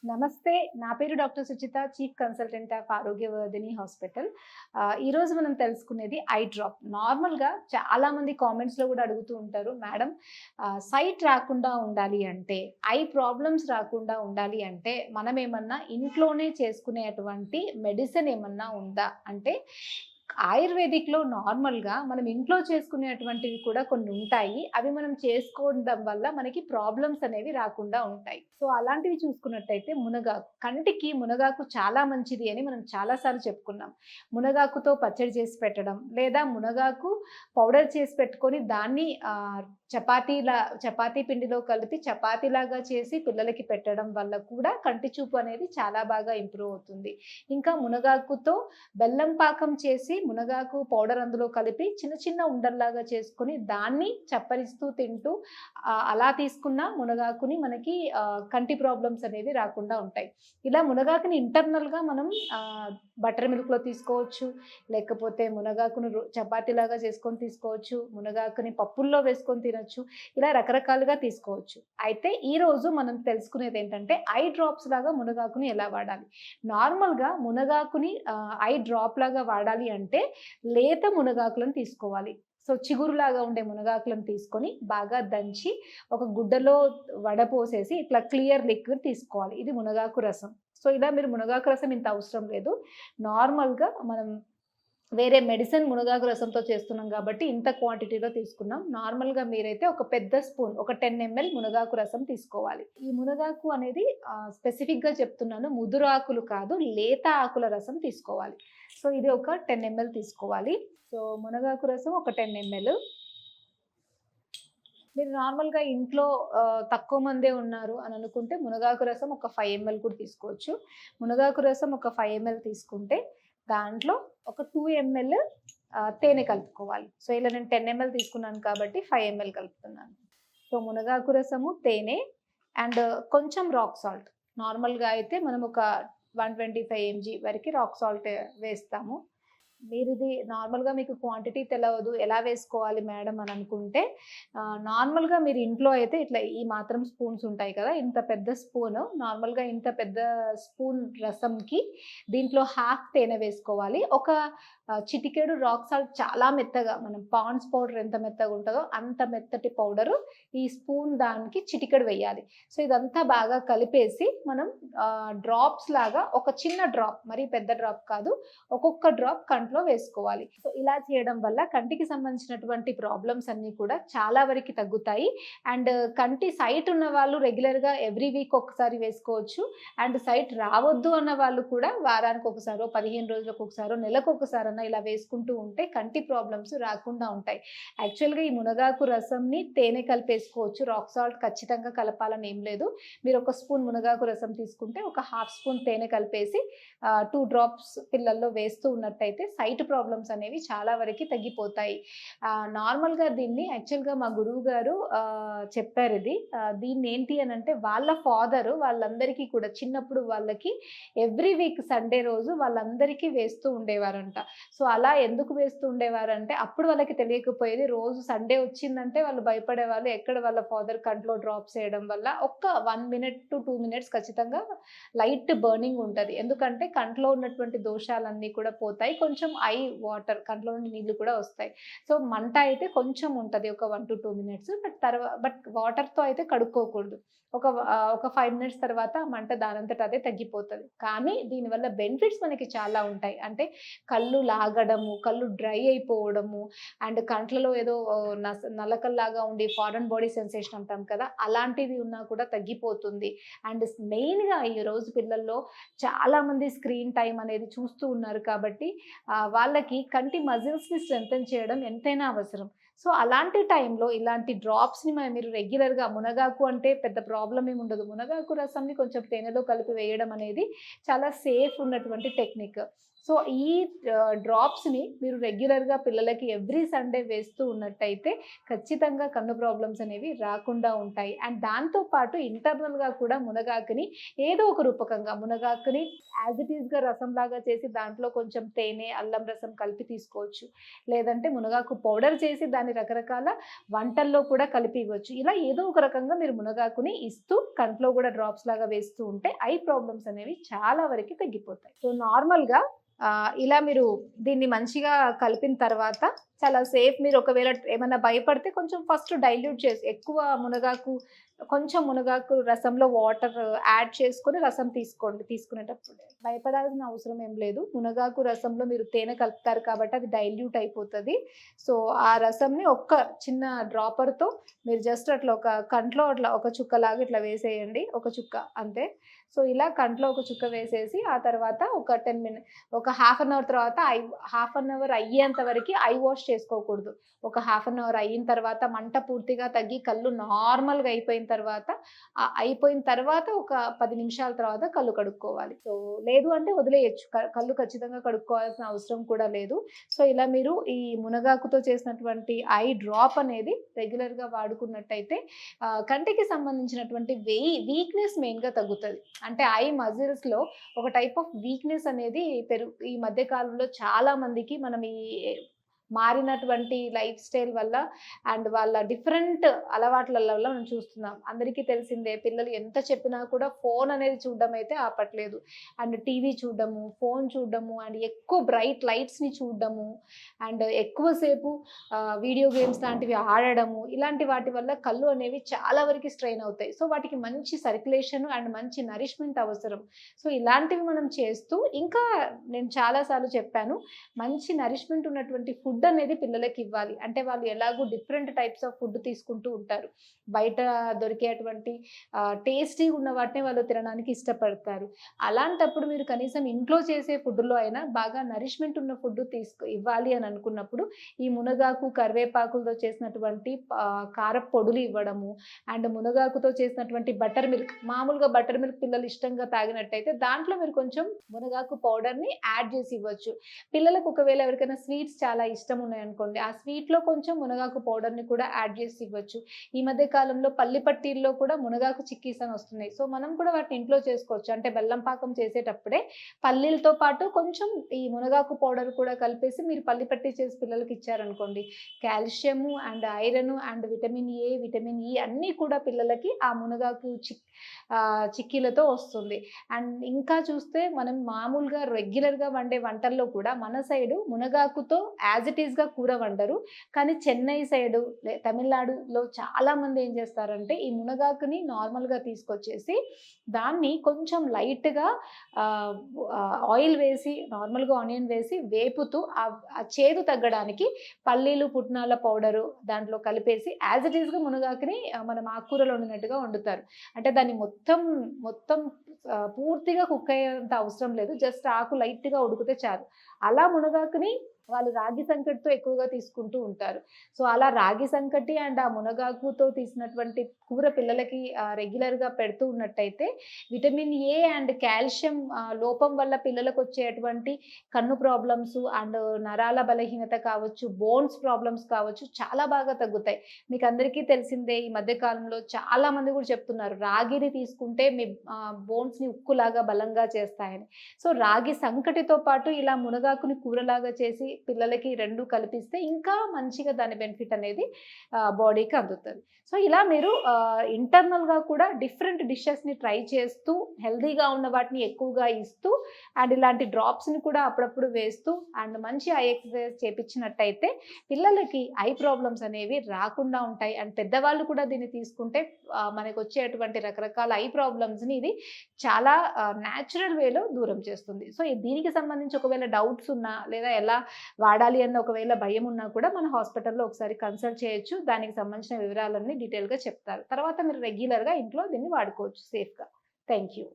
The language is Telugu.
నమస్తే. నా పేరు doctor Suchitha. Chief consultant of Arogyavardhini hospital. ఈరోజు మనం తెలుసుకునేది ఐ డ్రాప్. నార్మల్‌గా చాలామంది కామెంట్స్‌లో గూడా అడుగుతూ ఉంటారు. మేడం సైట్ రాకుండా ఉండాలి అంటే, ఐ ప్రాబ్లమ్స్ రాకుండా ఉండాలి అంటే, మనమేమన్నా ఇంట్లోనే చేసుకునేటువంటి మెడిసిన్ ఏమన్నా ఉందా? అంటే ఆయుర్వేదిక్‌లో నార్మల్‌గా మనం ఇంట్లో చేసుకునేటువంటివి కూడా కొన్ని ఉంటాయి. అవి మనం చేసుకోవడం వల్ల మనకి ప్రాబ్లమ్స్ అనేవి రాకుండా ఉంటాయి. సో, అలాంటివి చూసుకున్నట్టయితే మునగాకు. కంటికి మునగాకు చాలా మంచిది అని మనం చాలా సార్లు చెప్పుకున్నాం. మునగాకుతో పచ్చడి చేసి పెట్టడం, లేదా మునగాకు పౌడర్ చేసి పెట్టుకొని దాన్ని చపాతీ పిండిలో కలిపి చపాతీలాగా చేసి పిల్లలకి పెట్టడం వల్ల కూడా కంటి చూపు అనేది చాలా బాగా ఇంప్రూవ్ అవుతుంది. ఇంకా మునగాకుతో బెల్లం పాకం చేసి మునగాకు పౌడర్ అందులో కలిపి చిన్న చిన్న ఉండల్లాగా చేసుకొని దాన్ని చప్పరిస్తూ తింటూ అలా తీసుకున్న మునగాకుని మనకి కంటి ప్రాబ్లమ్స్ అనేవి రాకుండా ఉంటాయి. ఇలా మునగాకుని ఇంటర్నల్‌గా మనం బటర్ మిల్క్‌లో తీసుకోవచ్చు. లేకపోతే మునగాకును చపాతీలాగా చేసుకొని తీసుకోవచ్చు. మునగాకుని పప్పుల్లో వేసుకొని తినొచ్చు. ఇలా రకరకాలుగా తీసుకోవచ్చు. అయితే ఈరోజు మనం తెలుసుకునేదేంటంటే ఐ డ్రాప్స్ లాగా మునగాకుని ఎలా వాడాలి? నార్మల్‌గా మునగాకుని ఐ డ్రాప్ లాగా వాడాలి అంటే లేత మునగాకులను తీసుకోవాలి. సో, చిగురులాగా ఉండే మునగాకులను తీసుకొని బాగా దంచి ఒక గుడ్డలో వడపోసేసి ఇట్లా క్లియర్ లిక్విడ్ తీసుకోవాలి. ఇది మునగాకు రసం. సో, ఇలా మీరు మునగాకు రసం ఇంత అవసరం లేదు. నార్మల్‌గా మనం వేరే మెడిసిన్ మునగాకు రసంతో చేస్తున్నాం కాబట్టి ఇంత క్వాంటిటీలో తీసుకున్నాం. నార్మల్‌గా మీరైతే ఒక పెద్ద స్పూన్ ఒక 10 ఎంఎల్ మునగాకు రసం తీసుకోవాలి. ఈ మునగాకు అనేది స్పెసిఫిక్‌గా చెప్తున్నాను. ముదురు ఆకులు కాదు, లేత ఆకుల రసం తీసుకోవాలి. సో, ఇది ఒక 10 ఎంఎల్ తీసుకోవాలి. సో, మునగాకు రసం ఒక 10 ఎంఎల్. మీరు నార్మల్‌గా ఇంట్లో తక్కువ మందే ఉన్నారు అని అనుకుంటే మునగాకు రసం ఒక 5 ఎంఎల్ కూడా తీసుకోవచ్చు. మునగాకు రసం ఒక 5 ఎంఎల్ తీసుకుంటే దాంట్లో ఒక 2 ఎంఎల్ తేనె కలుపుకోవాలి. సో, ఇలా నేను 10 ఎంఎల్ తీసుకున్నాను కాబట్టి 5 ఎంఎల్ కలుపుతున్నాను. సో, మునగాకు రసము, తేనె అండ్ కొంచెం రాక్ సాల్ట్. నార్మల్‌గా అయితే మనం ఒక 125 ఎంజీ వరకి రాక్ సాల్ట్ వేస్తాము. మీరిది నార్మల్‌గా మీకు క్వాంటిటీ తెలవదు. ఎలా వేసుకోవాలి మేడం అని అనుకుంటే నార్మల్‌గా మీరు ఇంట్లో అయితే ఇట్లా ఈ మాత్రం స్పూన్స్ ఉంటాయి కదా! ఇంత పెద్ద స్పూను నార్మల్‌గా ఇంత పెద్ద స్పూన్ రసంకి దీంట్లో హాఫ్ తేనె వేసుకోవాలి. ఒక చిటికెడు రాక్ సాల్ట్ చాలా మెత్తగా మనం పాండ్స్ పౌడర్ ఎంత మెత్తగా ఉంటదో అంత మెత్తటి పౌడరు ఈ స్పూన్ దానికి చిటికెడు వేయాలి. సో, ఇదంతా బాగా కలిపేసి మనం డ్రాప్స్ లాగా ఒక చిన్న డ్రాప్ మరీ పెద్ద డ్రాప్ కాదు. ఒక్కొక్క డ్రాప్ కంట్లో వేసుకోవాలి. సో, ఇలా చేయడం వల్ల కంటికి సంబంధించినటువంటి ప్రాబ్లమ్స్ అన్నీ కూడా చాలా వరకి తగ్గుతాయి. అండ్ కంటి సైట్ ఉన్న వాళ్ళు రెగ్యులర్‌గా ఎవ్రీ వీక్ ఒకసారి వేసుకోవచ్చు. అండ్ సైట్ రావద్దు అన్న వాళ్ళు కూడా వారానికి ఒకసారో, 15 రోజులకు ఒకసారో, నెలకొకసారన్నా ఇలా వేసుకుంటూ ఉంటే కంటి ప్రాబ్లమ్స్ రాకుండా ఉంటాయి. యాక్చువల్‌గా ఈ మునగాకు రసంని తేనె కలిపేసుకోవచ్చు. రాక్ సాల్ట్ ఖచ్చితంగా కలపాలని ఏం లేదు. మీరు ఒక స్పూన్ మునగాకు రసం తీసుకుంటే ఒక హాఫ్ స్పూన్ తేనె కలిపేసి 2 డ్రాప్స్ పిల్లల్లో వేస్తూ ఉన్నట్టయితే సైట్ ప్రాబ్లమ్స్ అనేవి చాలా వరకి తగ్గిపోతాయి. నార్మల్‌గా దీన్ని యాక్చువల్‌గా మా గురువుగారు చెప్పారిది. దీన్నేంటి అనంటే వాళ్ళ ఫాదరు వాళ్ళందరికీ కూడా చిన్నప్పుడు వాళ్ళకి ఎవ్రీ వీక్ సండే రోజు వాళ్ళందరికీ వేస్తూ ఉండేవారంట. సో, అలా ఎందుకు వేస్తూ ఉండేవారంటే అప్పుడు వాళ్ళకి తెలియకపోయేది. రోజు సండే వచ్చిందంటే వాళ్ళు భయపడేవాళ్ళు. ఎక్కడ వాళ్ళ ఫాదర్ కంట్లో డ్రాప్స్ ఎయడం వల్ల ఒక్క 1 మినిట్ టు 2 మినిట్స్ ఖచ్చితంగా లైట్ బర్నింగ్ ఉంటది. ఎందుకంటే కంట్లో ఉన్నటువంటి దోషాలన్నీ కూడా పోతాయి. కొంచెం వాటర్ కంట్లో నుండి నీళ్లు కూడా వస్తాయి. సో, మంట అయితే కొంచెం ఉంటది. ఒక 1-2 మినిట్స్. బట్ వాటర్‌తో అయితే కడుక్కోకూడదు. ఒక 5 మినిట్స్ తర్వాత ఆ మంట దానంతట అదే తగ్గిపోతది. కానీ దీనివల్ల బెనిఫిట్స్ మనకి చాలా ఉంటాయి. అంటే కళ్ళు లాగడము, కళ్ళు డ్రై అయిపోవడము అండ్ కంట్లలో ఏదో నలకల్లాగా ఉండి ఫారెన్ బాడీ సెన్సేషన్ అంటాం కదా! అలాంటిది ఉన్నా కూడా తగ్గిపోతుంది. అండ్ మెయిన్‌గా ఈ రోజు పిల్లల్లో చాలామంది స్క్రీన్ టైమ్ అనేది చూస్తూ ఉన్నారు కాబట్టి వాళ్ళకి కంటి మజిల్స్‌ని స్ట్రెంథెన్ చేయడం ఎంతైనా అవసరం. సో, అలాంటి టైంలో ఇలాంటి డ్రాప్స్‌ని మీరు రెగ్యులర్‌గా మునగాకు అంటే పెద్ద ప్రాబ్లమ్ ఏమి ఉండదు. మునగాకు రసంని కొంచెం తేనెలో కలిపి వేయడం అనేది చాలా సేఫ్ ఉన్నటువంటి టెక్నిక్. సో, ఈ డ్రాప్స్‌ని మీరు రెగ్యులర్‌గా పిల్లలకి ఎవ్రీ సండే వేస్తూ ఉన్నట్టయితే ఖచ్చితంగా కన్ను ప్రాబ్లమ్స్ అనేవి రాకుండా ఉంటాయి. అండ్ దాంతో పాటు ఇంటర్నల్‌గా కూడా మునగాకుని ఏదో ఒక రూపకంగా మునగాకుని యాజ్ ఇట్ ఈస్‌గా రసంలాగా చేసి దాంట్లో కొంచెం తేనె, అల్లం రసం కలిపి తీసుకోవచ్చు. లేదంటే మునగాకు పౌడర్ చేసి దాన్ని దాన్ని రకరకాల వంటల్లో కూడా కలిపి ఇవ్వచ్చు. ఇలా ఏదో ఒక రకంగా మీరు మునగాకుని ఇస్తూ కంట్లో కూడా డ్రాప్స్ లాగా వేస్తూ ఉంటే ఐ ప్రాబ్లమ్స్ అనేవి చాలా వరకు తగ్గిపోతాయి. సో నార్మల్‌గా ఇలా మీరు దీన్ని మంచిగా కలిపిన తర్వాత చాలా సేఫ్, మీరు ఒకవేళ ఏమన్నా భయపడితే కొంచెం ఫస్ట్ డైల్యూట్ చేసి ఎక్కువ కొంచెం మునగాకు రసంలో వాటర్ యాడ్ చేసుకొని రసం తీసుకోండి. తీసుకునేటప్పుడు భయపడాల్సిన అవసరం ఏం లేదు. మునగాకు రసంలో మీరు తేనె కలుపుతారు కాబట్టి అది డైల్యూట్ అయిపోతుంది. సో ఆ రసంని ఒక్క చిన్న డ్రాపర్తో మీరు జస్ట్ అట్లా ఒక కంట్లో అట్లా ఒక చుక్కలాగా ఇట్లా వేసేయండి, ఒక చుక్క అంతే. సో ఇలా కంట్లో ఒక చుక్క వేసేసి ఆ తర్వాత ఒక 10 మినిట్, ఒక హాఫ్ అన్ అవర్ తర్వాత హాఫ్ అన్ అవర్ అయ్యేంత వరకు ఐ వాష్ చేసుకోకూడదు. ఒక హాఫ్ అన్ అవర్ అయిన తర్వాత మంట పూర్తిగా తగ్గి కళ్ళు నార్మల్గా అయిపోయిన తర్వాత ఒక 10 నిమిషాల తర్వాత కళ్ళు కడుక్కోవాలి. సో లేదు అంటే వదిలేయచ్చు, కళ్ళు ఖచ్చితంగా కడుక్కోవాల్సిన అవసరం కూడా లేదు. సో ఇలా మీరు ఈ మునగాకుతో చేసినటువంటి ఐ డ్రాప్ అనేది రెగ్యులర్గా వాడుకున్నట్టయితే కంటికి సంబంధించినటువంటి వీక్నెస్ మెయిన్గా తగ్గుతుంది. అంటే ఐ మజిల్స్లో ఒక టైప్ ఆఫ్ వీక్నెస్ అనేది ఈ మధ్య కాలంలో చాలా మందికి మనం ఈ మారినటువంటి లైఫ్ స్టైల్ వల్ల అండ్ వాళ్ళ డిఫరెంట్ అలవాట్ల వల్ల మనం చూస్తున్నాం. అందరికీ తెలిసిందే, పిల్లలు ఎంత చెప్పినా కూడా ఫోన్ అనేది చూడడం అయితే ఆపట్లేదు. అండ్ టీవీ చూడడము, ఫోన్ చూడడము, అండ్ ఎక్కువ బ్రైట్ లైట్స్ని చూడడము, అండ్ ఎక్కువసేపు వీడియో గేమ్స్ లాంటివి ఆడడము, ఇలాంటి వాటి వల్ల కళ్ళు అనేవి చాలా వరకు స్ట్రెయిన్ అవుతాయి. సో వాటికి మంచి సర్క్యులేషన్ అండ్ మంచి నరిష్మెంట్ అవసరం. సో ఇలాంటివి మనం చేస్తూ, ఇంకా నేను చాలాసార్లు చెప్పాను, మంచి నరిష్మెంట్ ఉన్నటువంటి ఫుడ్ అనేది పిల్లలకి ఇవ్వాలి. అంటే వాళ్ళు ఎలాగో డిఫరెంట్ టైప్స్ ఆఫ్ ఫుడ్ తీసుకుంటూ ఉంటారు. బయట దొరికేటువంటి టేస్టీ ఉన్న వాటిని వాళ్ళు తినడానికి ఇష్టపడతారు. అలాంటప్పుడు మీరు కనీసం ఇంట్లో చేసే ఫుడ్లో అయినా బాగా నరిష్మెంట్ ఉన్న ఫుడ్ ఇవ్వాలి అని అనుకున్నప్పుడు ఈ మునగాకు, కరివేపాకులతో చేసినటువంటి కారపు పొడులు ఇవ్వడము, అండ్ మునగాకుతో చేసినటువంటి బటర్ మిల్క్, మామూలుగా బటర్ మిల్క్ పిల్లలు ఇష్టంగా తాగినట్టయితే దాంట్లో మీరు కొంచెం మునగాకు పౌడర్ని యాడ్ చేసి ఇవ్వచ్చు. పిల్లలకు ఒకవేళ ఎవరికైనా స్వీట్స్ చాలా ఇష్టం ఉన్నాయనుకోండి, ఆ స్వీట్లో కొంచెం మునగాకు పౌడర్ని కూడా యాడ్ చేసి ఇవ్వచ్చు. ఈ మధ్య కాలంలో పల్లి పట్టీల్లో కూడా మునగాకు చిక్కీస్ అని వస్తున్నాయి. సో మనం కూడా వాటిని ఇంట్లో చేసుకోవచ్చు. అంటే బెల్లం పాకం చేసేటప్పుడే పల్లీలతో పాటు కొంచెం ఈ మునగాకు పౌడర్ కూడా కలిపేసి మీరు పల్లి పట్టీ చేసి పిల్లలకి ఇచ్చారనుకోండి, calcium and iron and vitamin A, vitamin E అన్నీ కూడా పిల్లలకి ఆ మునగాకు చిక్కీలతో వస్తుంది. అండ్ ఇంకా చూస్తే మనం మామూలుగా రెగ్యులర్గా వండే వంటల్లో కూడా మన సైడు మునగాకుతో యాజ్ ఇట్ ఈస్గా కూర వండరు. కానీ చెన్నై సైడు, తమిళనాడులో చాలామంది ఏం చేస్తారంటే ఈ మునగాకుని నార్మల్గా తీసుకొచ్చేసి దాన్ని కొంచెం లైట్గా ఆయిల్ వేసి, నార్మల్గా ఆనియన్ వేసి వేపుతూ ఆ చేదు తగ్గడానికి పల్లీలు, పుట్నాల పౌడరు దాంట్లో కలిపేసి యాజ్ ఇట్ ఈస్గా మునగాకుని మనం ఆకుకూరలు వండినట్టుగా వండుతారు. అంటే దాన్ని మొత్తం పూర్తిగా కుక్ అయ్యేంత అవసరం లేదు, జస్ట్ ఆకు లైట్గా ఉడికితే చాలు. అలా మునగాకుని వాళ్ళు రాగి సంకటితో ఎక్కువగా తీసుకుంటూ ఉంటారు. సో అలా రాగి సంకటి అండ్ ఆ మునగాకుతో తీసినటువంటి కూర పిల్లలకి రెగ్యులర్గా పెడుతూ ఉన్నట్టయితే విటమిన్ ఏ అండ్ కాల్షియం లోపం వల్ల పిల్లలకు వచ్చేటువంటి కన్ను ప్రాబ్లమ్స్ అండ్ నరాల బలహీనత కావచ్చు, బోన్స్ ప్రాబ్లమ్స్ కావచ్చు, చాలా బాగా తగ్గుతాయి. మీకు అందరికీ తెలిసిందే, ఈ మధ్య కాలంలో చాలా మంది కూడా చెప్తున్నారు రాగిని తీసుకుంటే మీ బోన్స్ని ఉక్కులాగా బలంగా చేస్తాయని. సో రాగి సంకటితో పాటు ఇలా మునగాకుని కూరలాగా చేసి పిల్లలకి రెండు కలిపిస్తే ఇంకా మంచిగా దాని బెనిఫిట్ అనేది బాడీకి అందుతుంది. సో ఇలా మీరు ఇంటర్నల్గా కూడా డిఫరెంట్ డిషెస్ని ట్రై చేస్తూ, హెల్దీగా ఉన్న వాటిని ఎక్కువగా ఇస్తూ, అండ్ ఇలాంటి డ్రాప్స్ని కూడా అప్పుడప్పుడు వేస్తూ, అండ్ మంచి ఐ ఎక్సర్సైజ్ చేపించినట్టయితే పిల్లలకి ఐ ప్రాబ్లమ్స్ అనేవి రాకుండా ఉంటాయి. అండ్ పెద్దవాళ్ళు కూడా దీన్ని తీసుకుంటే మనకు వచ్చేటువంటి రకరకాల ఐ ప్రాబ్లమ్స్ని ఇది చాలా న్యాచురల్ వేలో దూరం చేస్తుంది. సో దీనికి సంబంధించి ఒకవేళ డౌట్స్ ఉన్నా, లేదా ఎలా వాడాలి అన్న ఒకవేళ భయం ఉన్నా కూడా మన హాస్పిటల్లో ఒకసారి కన్సల్ట్ చేయొచ్చు. దానికి సంబంధించిన వివరాలన్నీ డీటెయిల్గా చెప్తారు. తర్వాత మీరు రెగ్యులర్గా ఇంట్లో దీన్ని వాడుకోవచ్చు సేఫ్గా. Thank you.